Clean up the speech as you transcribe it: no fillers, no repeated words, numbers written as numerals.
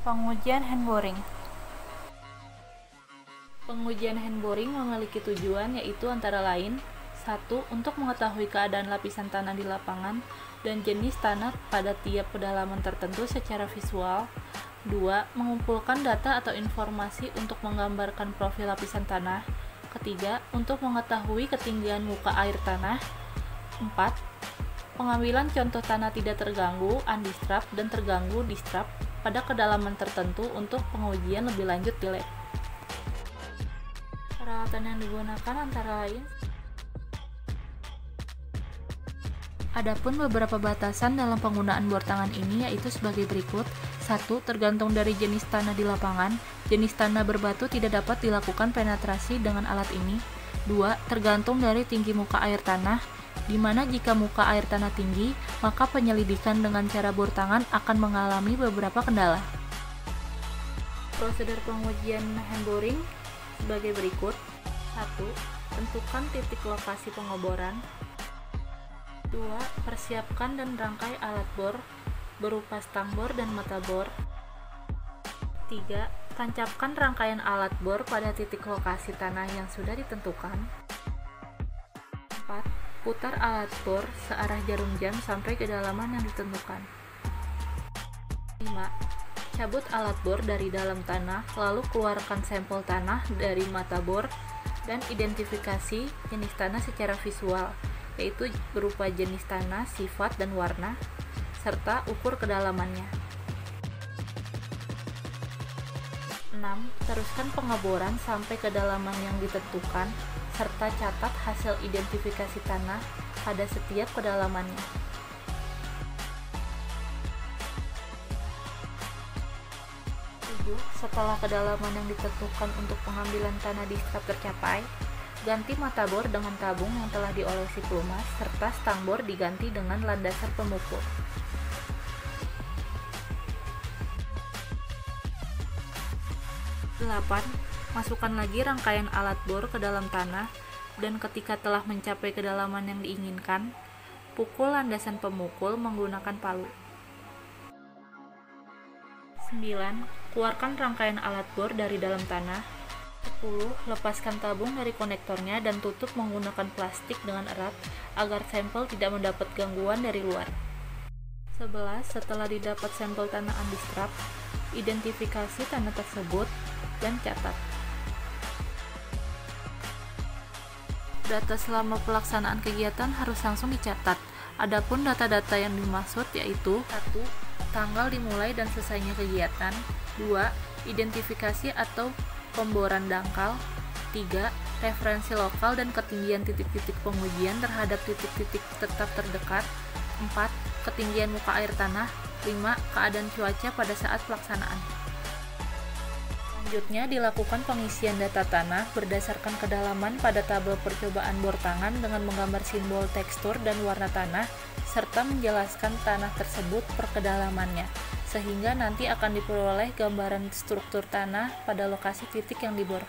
Pengujian hand boring. Pengujian hand boring memiliki tujuan yaitu antara lain 1. Untuk mengetahui keadaan lapisan tanah di lapangan dan jenis tanah pada tiap kedalaman tertentu secara visual. 2. Mengumpulkan data atau informasi untuk menggambarkan profil lapisan tanah. Ketiga, untuk mengetahui ketinggian muka air tanah. 4. Pengambilan contoh tanah tidak terganggu, undisturbed, dan terganggu, disturbed, pada kedalaman tertentu untuk pengujian lebih lanjut di lab. Peralatan yang digunakan antara lain. Adapun beberapa batasan dalam penggunaan bor tangan ini yaitu sebagai berikut. 1. Tergantung dari jenis tanah di lapangan. Jenis tanah berbatu tidak dapat dilakukan penetrasi dengan alat ini. 2. Tergantung dari tinggi muka air tanah, di mana jika muka air tanah tinggi, maka penyelidikan dengan cara bor tangan akan mengalami beberapa kendala. Prosedur pengujian hand boring sebagai berikut. 1. Tentukan titik lokasi pengoboran. 2. Persiapkan dan rangkai alat bor berupa stang bor dan mata bor. 3. Tancapkan rangkaian alat bor pada titik lokasi tanah yang sudah ditentukan. 4. Putar alat bor searah jarum jam sampai kedalaman yang ditentukan. 5. Cabut alat bor dari dalam tanah, lalu keluarkan sampel tanah dari mata bor dan identifikasi jenis tanah secara visual, yaitu berupa jenis tanah, sifat, dan warna, serta ukur kedalamannya. 6. Teruskan pengeboran sampai kedalaman yang ditentukan, serta catat hasil identifikasi tanah pada setiap kedalamannya. 7. Setelah kedalaman yang ditentukan untuk pengambilan tanah di strak tercapai, ganti mata bor dengan tabung yang telah diolesi pelumas, serta stang bor diganti dengan landasan pemukul. 8. Masukkan lagi rangkaian alat bor ke dalam tanah, dan ketika telah mencapai kedalaman yang diinginkan, pukul landasan pemukul menggunakan palu. 9. Keluarkan rangkaian alat bor dari dalam tanah. 10. Lepaskan tabung dari konektornya dan tutup menggunakan plastik dengan erat agar sampel tidak mendapat gangguan dari luar. 11. Setelah didapat sampel tanah undisturbed, identifikasi tanah tersebut dan catat. Data selama pelaksanaan kegiatan harus langsung dicatat. Adapun data-data yang dimaksud yaitu 1. Tanggal dimulai dan selesainya kegiatan. 2. Identifikasi atau pemboran dangkal. 3. Referensi lokal dan ketinggian titik-titik pengujian terhadap titik-titik tetap terdekat. 4. Ketinggian muka air tanah. 5. Keadaan cuaca pada saat pelaksanaan. Selanjutnya dilakukan pengisian data tanah berdasarkan kedalaman pada tabel percobaan bor tangan dengan menggambar simbol tekstur dan warna tanah, serta menjelaskan tanah tersebut per kedalamannya, sehingga nanti akan diperoleh gambaran struktur tanah pada lokasi titik yang dibor.